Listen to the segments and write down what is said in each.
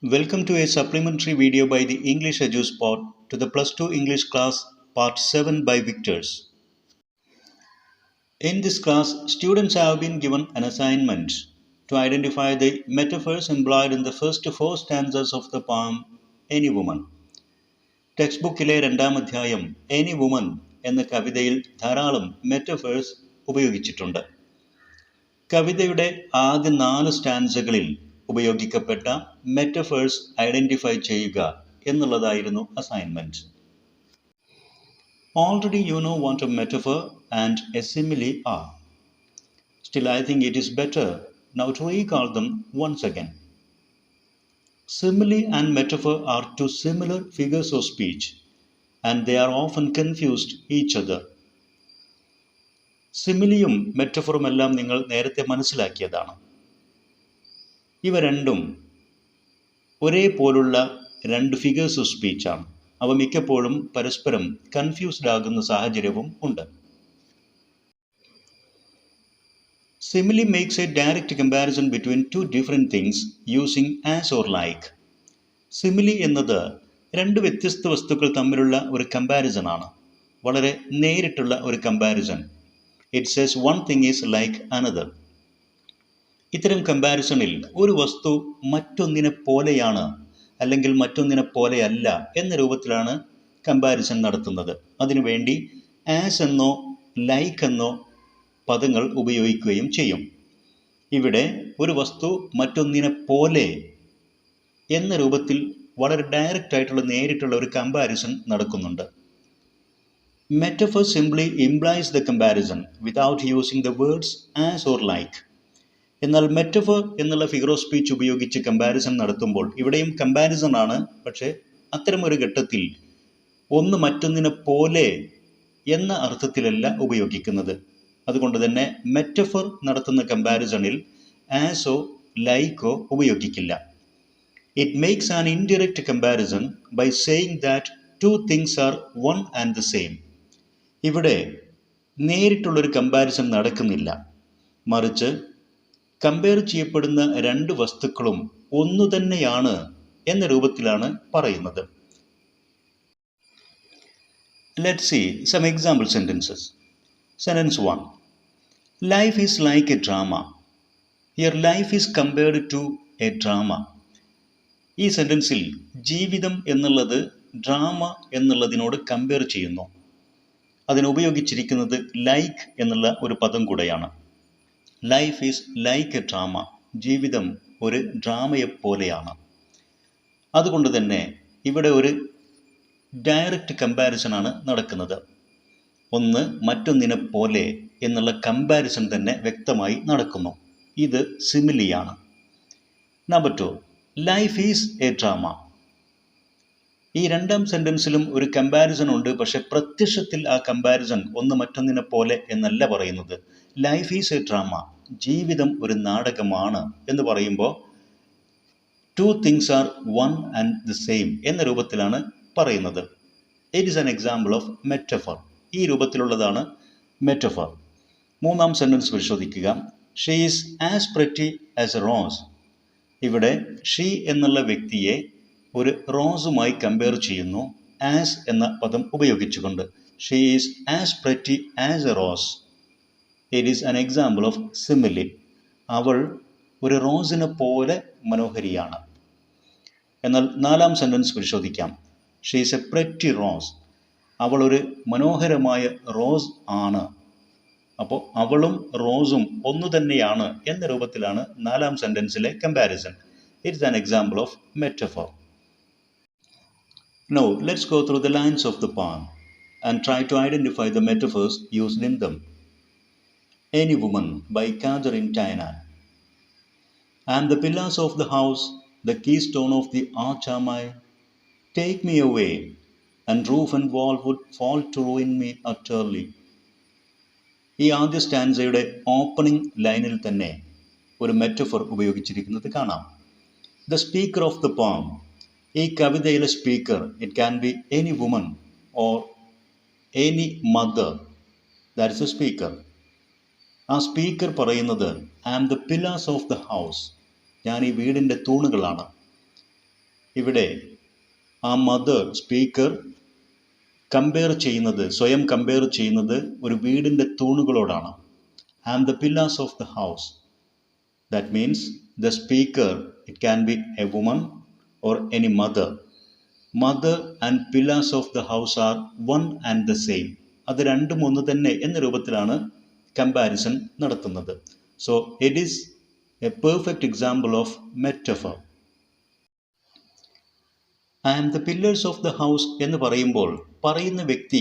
Welcome to a supplementary video by the English EduSpot to the Plus 2 English class Part 7 by Victors. In this class, students have been given an assignment to identify the metaphors employed in the first 4 stanzas of the poem Any Woman. Text ബുക്കിലെ 2-ാം അധ്യായം any woman എന്ന കവിതയിൽ ധാരാളം metaphors ഉപയോഗിച്ചിട്ടുണ്ട്. കവിതയുടെ ആദ്യ 4 സ്റ്റാൻസകളിൽ ഉപയോഗിക്കപ്പെട്ട metaphors identify ചെയ്യുക എന്നുള്ളതായിരുന്നു assignment. Already you know what a metaphor and a simile are. Still, I think it is better now to recall them once again. Simile and metaphor are two similar figures of speech, and they are often confused each other. സിമിലിയും മെറ്റഫറും എല്ലാം നിങ്ങൾ നേരത്തെ മനസ്സിലാക്കിയതാണ്. ഇവ രണ്ടും ഒരേപോലുള്ള 2 figures of സ്പീച്ചാണ്. അവ മിക്കപ്പോഴും പരസ്പരം confused ആകുന്ന സാഹചര്യവും ഉണ്ട്. Simile makes a direct comparison between two different things using as or like. Simile എന്നത് 2 വ്യത്യസ്ത വസ്തുക്കൾ തമ്മിലുള്ള ഒരു കമ്പാരിസൺ ആണ്. വളരെ നേരിട്ടുള്ള ഒരു comparison. It says one thing is like another. ഇത്തരം കമ്പാരിസണിൽ ഒരു വസ്തു മറ്റൊന്നിനെ പോലെയാണ് അല്ലെങ്കിൽ മറ്റൊന്നിനെ പോലെയല്ല എന്ന രൂപത്തിലാണ് കമ്പാരിസൺ നടത്തുന്നത്. അതിനുവേണ്ടി ആസ് എന്നോ ലൈക്ക് എന്നോ പദങ്ങൾ ഉപയോഗിക്കുകയും ചെയ്യും. ഇവിടെ ഒരു വസ്തു മറ്റൊന്നിനെ പോലെ എന്ന രൂപത്തിൽ വളരെ ഡയറക്റ്റ് ആയിട്ടുള്ള നേരിട്ടുള്ള ഒരു കമ്പാരിസൺ നടക്കുന്നുണ്ട്. Metaphor simply implies the comparison without using the words as or like. എന്നാൽ മെറ്റഫർ എന്നുള്ള ഫിഗർ ഓഫ് സ്പീച്ച് ഉപയോഗിച്ച് കമ്പാരിസൺ നടത്തുമ്പോൾ ഇവിടെയും കമ്പാരിസൺ ആണ്, പക്ഷേ അത്തരമൊരു ഘട്ടത്തിൽ ഒന്ന് മറ്റൊന്നിനെ പോലെ എന്ന അർത്ഥത്തിലല്ല ഉപയോഗിക്കുന്നത്. അതുകൊണ്ട് തന്നെ മെറ്റഫർ നടത്തുന്ന കമ്പാരിസണിൽ ആസോ ലൈക്കോ ഉപയോഗിക്കില്ല. It makes an indirect comparison by saying that two things are one and the same. ഇവിടെ നേരിട്ടുള്ളൊരു കമ്പാരിസൺ നടക്കുന്നില്ല, മറിച്ച് കമ്പയർ ചെയ്യപ്പെടുന്ന 2 വസ്തുക്കളും ഒന്നു തന്നെയാണ് എന്ന രൂപത്തിലാണ് പറയുന്നത്. Let's see some example sentences. Sentence 1. Life is like a drama. Here life is compared to a drama. ഈ സെൻറ്റൻസിൽ ജീവിതം എന്നുള്ളത് ഡ്രാമ എന്നുള്ളതിനോട് കമ്പയർ ചെയ്യുന്നു. അതിനുപയോഗിച്ചിരിക്കുന്നത് ലൈക്ക് എന്നുള്ള ഒരു പദം കൂടെയാണ്. Life is like A drama. ജീവിതം ഒരു ഡ്രാമയെപ്പോലെയാണ്. അതുകൊണ്ട് തന്നെ ഇവിടെ ഒരു ഡയറക്റ്റ് കമ്പാരിസൺ ആണ് നടക്കുന്നത്. ഒന്ന് മറ്റൊന്നിനെ പോലെ എന്നുള്ള കമ്പാരിസൺ തന്നെ വ്യക്തമായി നടക്കുന്നു. ഇത് സിമിലിയാണ്. Number 2, life is a drama. ഈ 2-ാം സെൻറ്റൻസിലും ഒരു കമ്പാരിസൺ ഉണ്ട്, പക്ഷെ പ്രത്യക്ഷത്തിൽ ആ കമ്പാരിസൺ ഒന്ന് മറ്റൊന്നിനെ പോലെ എന്നല്ല പറയുന്നത്. ലൈഫ് ഈസ് എ ഡ്രാമ, ജീവിതം ഒരു നാടകമാണ് എന്ന് പറയുമ്പോൾ two things are one and the same എന്ന രൂപത്തിലാണ് പറയുന്നത്. It is an example of metaphor. ഈ രൂപത്തിലുള്ളതാണ് മെറ്റഫർ. 3-ാം സെൻറ്റൻസ് പരിശോധിക്കുക. She is as pretty as A rose. ഇവിടെ ഷീ എന്നുള്ള വ്യക്തിയെ ഒരു റോസുമായി കമ്പയർ ചെയ്യുന്നു ആസ് എന്ന പദം ഉപയോഗിച്ചുകൊണ്ട്. She is as pretty as A rose. It is an example of simile. അവൾ ഒരു റോസിനെ പോലെ മനോഹരിയാണ്. എന്നാൽ 4-ാം സെൻറ്റൻസ് പരിശോധിക്കാം. She is A pretty rose. അവൾ ഒരു മനോഹരമായ റോസ് ആണ്. അപ്പോൾ അവളും റോസും ഒന്നു തന്നെയാണ് എന്ന രൂപത്തിലാണ് 4-ാം സെൻറ്റൻസിലെ comparison. It's an example of metaphor. Now let's go through the lines of the poem and try to identify the metaphors used in them. Any Woman by Catherine Tynan. I am the pillars of the house, the keystone of the arch am I. Take me away, and roof and wall would fall to ruin me utterly. ഈ ആദ്യ സ്റ്റാൻസയുടെ opening ലൈനിൽ തന്നെ ഒരു metaphor ഉപയോഗിച്ചിരിക്കുന്നത് കാണാം. The speaker of the poem. ഈ കവിതയിലെ speaker, it can be any woman or any mother, that is a speaker. ആ സ്പീക്കർ പറയുന്നത് I am the pillars of the house, ഞാൻ ഈ വീടിൻ്റെ തൂണുകളാണ്. ഇവിടെ ആ മദർ സ്പീക്കർ സ്വയം കമ്പയർ ചെയ്യുന്നത് ഒരു വീടിൻ്റെ തൂണുകളോടാണ്. I am the pillars of the house. That means the speaker, it can be a woman or any mother. Mother and pillars of the house are one and the same. അത് രണ്ടും ഒന്ന് തന്നെ എന്ന രൂപത്തിലാണ് കമ്പാരിസൺ നടത്തുന്നത്. So it is a perfect example of metaphor. I am the pillars of the house എന്ന് പറയുമ്പോൾ പറയുന്ന വ്യക്തി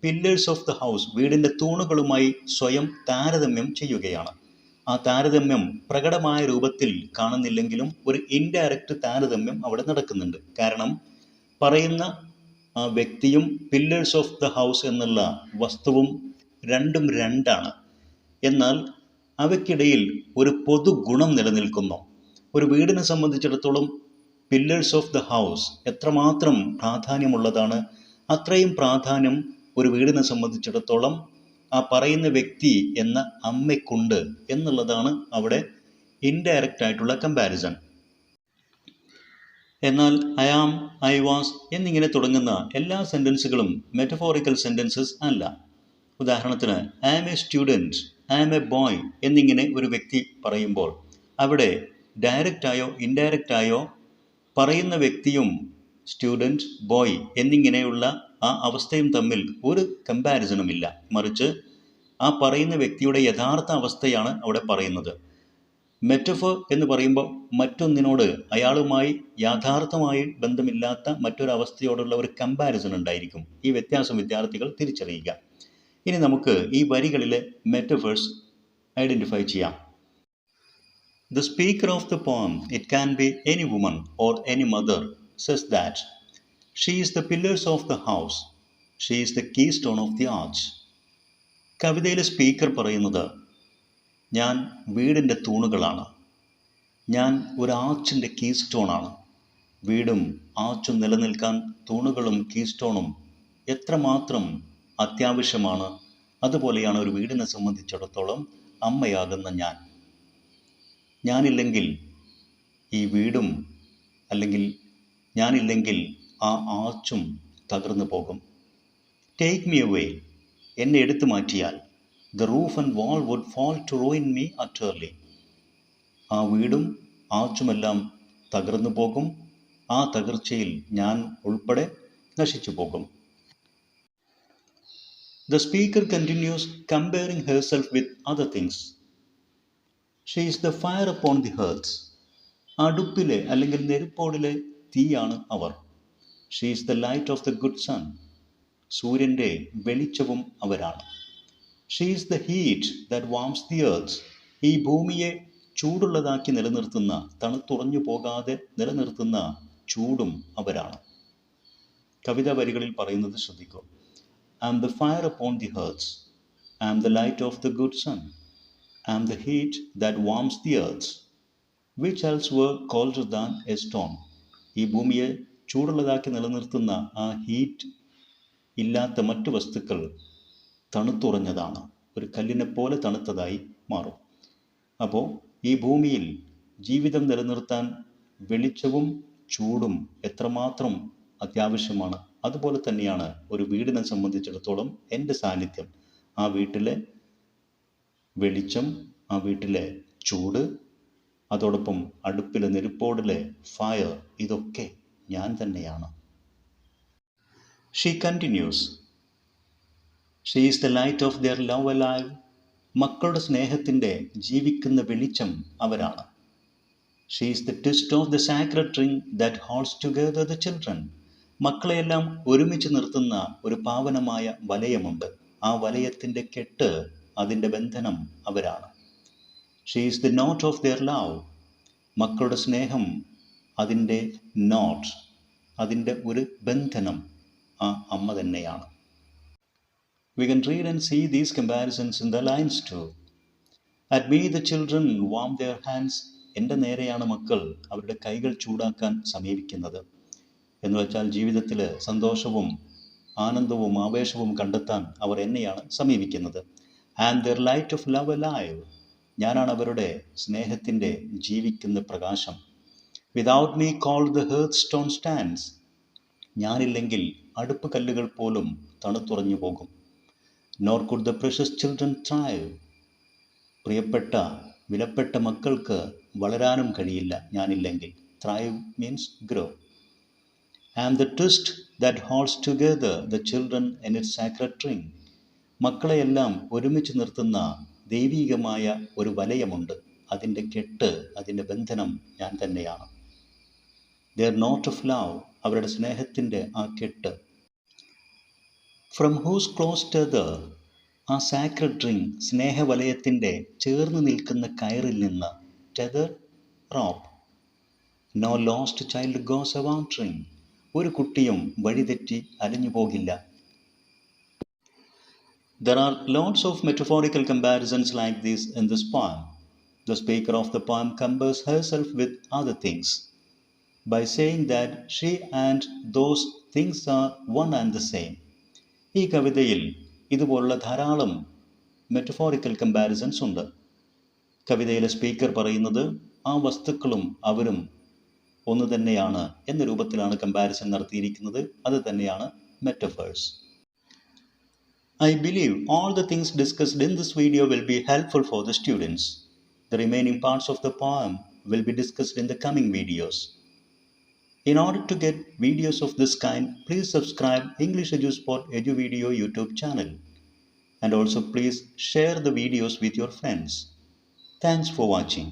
പില്ലേഴ്സ് ഓഫ് ദ ഹൗസ്, വീടിൻ്റെ തൂണുകളുമായി സ്വയം താരതമ്യം ചെയ്യുകയാണ്. ആ താരതമ്യം പ്രകടമായ രൂപത്തിൽ കാണുന്നില്ലെങ്കിലും ഒരു ഇൻഡയറക്റ്റ് താരതമ്യം അവിടെ നടക്കുന്നുണ്ട്. കാരണം പറയുന്ന ആ വ്യക്തിയും പില്ലേഴ്സ് ഓഫ് ദ ഹൗസ് എന്നുള്ള വസ്തുവും രണ്ടും രണ്ടാണ്. എന്നാൽ അവയ്ക്കിടയിൽ ഒരു പൊതു ഗുണം നിലനിൽക്കുന്നു. ഒരു വീടിനെ സംബന്ധിച്ചിടത്തോളം പില്ലേഴ്സ് ഓഫ് ദ ഹൗസ് എത്രമാത്രം പ്രാധാന്യമുള്ളതാണ്, അത്രയും പ്രാധാന്യം ഒരു വീടിനെ സംബന്ധിച്ചിടത്തോളം ആ പറയുന്ന വ്യക്തി എന്ന അമ്മയ്ക്കുണ്ട് എന്നുള്ളതാണ് അവിടെ ഇൻഡയറക്റ്റ് ആയിട്ടുള്ള കമ്പാരിസൺ. എന്നാൽ ഐ ആം, ഐ വാസ് എന്നിങ്ങനെ തുടങ്ങുന്ന എല്ലാ സെൻറ്റൻസുകളും മെറ്റഫോറിക്കൽ സെൻറ്റൻസസ് അല്ല. ഉദാഹരണത്തിന് I am a student, I am a boy എന്നിങ്ങനെ ഒരു വ്യക്തി പറയുമ്പോൾ അവിടെ ഡയറക്റ്റായോ ഇൻഡയറക്റ്റായോ പറയുന്ന വ്യക്തിയും സ്റ്റുഡൻറ്റ്, ബോയ് എന്നിങ്ങനെയുള്ള ആ അവസ്ഥയും തമ്മിൽ ഒരു കമ്പാരിസണുമില്ല. മറിച്ച് ആ പറയുന്ന വ്യക്തിയുടെ യഥാർത്ഥ അവസ്ഥയാണ് അവിടെ പറയുന്നത്. മെറ്റഫർ എന്ന് പറയുമ്പോൾ മറ്റൊന്നിനോട് അയാളുമായി യാഥാർത്ഥമായി ബന്ധമില്ലാത്ത മറ്റൊരവസ്ഥയോടുള്ള ഒരു കമ്പാരിസൺ ഉണ്ടായിരിക്കും. ഈ വ്യത്യാസം വിദ്യാർത്ഥികൾ തിരിച്ചറിയുക. ഇനി നമുക്ക് ഈ വരികളിലെ മെറ്റഫേഴ്സ് ഐഡൻറ്റിഫൈ ചെയ്യാം. The speaker of the poem, it can be any woman or any mother, says that she is the pillars of the house, she is the keystone of the arch. കവിതയിലെ speaker പറയുന്നത് ഞാൻ വീടിൻ്റെ തൂണുകളാണ്, ഞാൻ ഒരു ആർച്ചിൻ്റെ കീസ്റ്റോണാണ്. വീടും ആർച്ചും നിലനിൽക്കാൻ തൂണുകളും കീസ്റ്റോണും എത്രമാത്രം അത്യാവശ്യമാണ്, അതുപോലെയാണ് ഒരു വീടിനെ സംബന്ധിച്ചിടത്തോളം അമ്മയാകുന്ന ഞാനില്ലെങ്കിൽ ഈ വീടും, അല്ലെങ്കിൽ ഞാനില്ലെങ്കിൽ ആ ആർച്ചും തകർന്നു പോകും. ടേക്ക് മീ അവേ, എന്നെ എടുത്തു മാറ്റിയാൽ the roof and wall would fall to ruin me utterly. ആ വീടും ആർച്ചുമെല്ലാം തകർന്നു പോകും, ആ തകർച്ചയിൽ ഞാൻ ഉൾപ്പെടെ നശിച്ചു പോകും. The speaker continues comparing herself with other things. She is the fire upon the hearth. അടുപ്പിലെ അല്ലെങ്കിൽ നെരുപ്പോടിലെ തീയാണ് അവർ. She is the light of the good sun. സൂര്യൻ്റെ വെളിച്ചവും അവരാണ്. She is the heat that warms the earth. ഈ ഭൂമിയെ ചൂടുള്ളതാക്കി നിലനിർത്തുന്ന, തണുത്തുറഞ്ഞു പോകാതെ നിലനിർത്തുന്ന ചൂടും അവരാണ്. കവിതാ വരികളിൽ പറയുന്നത് ശ്രദ്ധിക്കൂ. I am the fire upon the hearth. I am the light of the good sun. I am the heat that warms the earth. Which else were colder than a stone. ഈ ഭൂമിയെ ചൂടുള്ളതാക്കി നിലനിർത്തുന്ന ആ ഹീറ്റ് ഇല്ലാത്ത മറ്റു വസ്തുക്കൾ തണുത്തുറഞ്ഞതാണ്, ഒരു കല്ലിനെ പോലെ തണുത്തതായി മാറും. അപ്പോൾ ഈ ഭൂമിയിൽ ജീവിതം നിലനിർത്താൻ വെളിച്ചവും ചൂടും എത്രമാത്രം അത്യാവശ്യമാണ്, അതുപോലെ തന്നെയാണ് ഒരു വീടിനെ സംബന്ധിച്ചിടത്തോളം എൻ്റെ സാന്നിധ്യം, ആ വീട്ടിലെ വെളിച്ചം, ആ വീട്ടിലെ ചൂട്, അതോടൊപ്പം അടുപ്പിലെ നെരുപ്പോടിലെ ഫയർ, ഇതൊക്കെ ഞാൻ തന്നെയാണ്. She continues. She is the light of their love alive. മക്കളുടെ സ്നേഹത്തിൻ്റെ ജീവിക്കുന്ന വെളിച്ചം അവരാണ്. She is the twist of the sacred ring that holds together the children. മക്കളെയെല്ലാം ഒരുമിച്ച് നിർത്തുന്ന ഒരു പാവനമായ വലയമുണ്ട്. ആ വലയത്തിൻ്റെ കെട്ട്, അതിൻ്റെ ബന്ധനം അവരാണ്. She is the knot of their love. മക്കളുടെ സ്നേഹം, അതിൻ്റെ നോട്ട്, അതിൻ്റെ ഒരു ബന്ധനം ആ അമ്മ തന്നെയാണ്. We can read and see these comparisons in the lines too. At me the children warm their hands. എൻ്റെ നേരെയാണ് മക്കൾ അവരുടെ കൈകൾ ചൂടാക്കാൻ സമീപിക്കുന്നത്. എന്ന് വെച്ചാൽ ജീവിതത്തിൽ സന്തോഷവും ആനന്ദവും ആവേശവും കണ്ടെത്താൻ അവർ എന്നെയാണ് സമീപിക്കുന്നത്. And their light of love alive. ഞാനാണ് അവരുടെ സ്നേഹത്തിൻ്റെ ജീവിക്കുന്ന പ്രകാശം. Without me cold the hearth stone stands. ഞാനില്ലെങ്കിൽ അടുപ്പ് കല്ലുകൾ പോലും തണുത്തുറഞ്ഞു പോകും. Nor could the precious children thrive. പ്രിയപ്പെട്ട വിലപ്പെട്ട മക്കൾക്ക് വളരാനും കഴിയില്ല ഞാനില്ലെങ്കിൽ. Thrive means grow. I am the twist that holds together the children in its sacred ring. മക്കളെയെല്ലാം ഒരുമിച്ച് നിർത്തുന്ന ദൈവീകമായ ഒരു വലയമുണ്ട്. അതിൻ്റെ കെട്ട്, അതിൻ്റെ ബന്ധനം ഞാൻ തന്നെയാണ്. ദെയർ നോട്ട് ഓഫ് ലവ്, അവരുടെ സ്നേഹത്തിൻ്റെ ആ കെട്ട്. ഫ്രം ഹൂസ് ക്ലോസ് ടെതർ, ആ സാക്രഡ് റിംഗ്, സ്നേഹവലയത്തിൻ്റെ ചേർന്ന് നിൽക്കുന്ന കയറിൽ നിന്ന്. Tether, rope. No lost child goes a wandering. ഒരു കുട്ടിയും വഴിതെറ്റി അലഞ്ഞു പോകില്ല. There are lots of metaphorical comparisons like this in this poem. The speaker of the poem compares herself with other things by saying that she and those things are one and the same. ഈ കവിതയിൽ ഇതുപോലുള്ള ധാരാളം metaphorical comparisons ഉണ്ട്. കവിതയിലെ speaker പറയുന്നത് ആ വസ്തുക്കളും അവരും ഒന്ന് തന്നെയാണ് എന്ന രൂപത്തിലാണ് കമ്പാരിസൺ നടത്തിയിരിക്കുന്നത്. അത് തന്നെയാണ് metaphors. I believe all the things discussed in this video will be helpful for the students. The remaining parts of the poem will be discussed in the coming videos. In order to get videos of this kind, please subscribe English EduSpot EduVideo YouTube channel. And also please share the videos with your friends. Thanks for watching.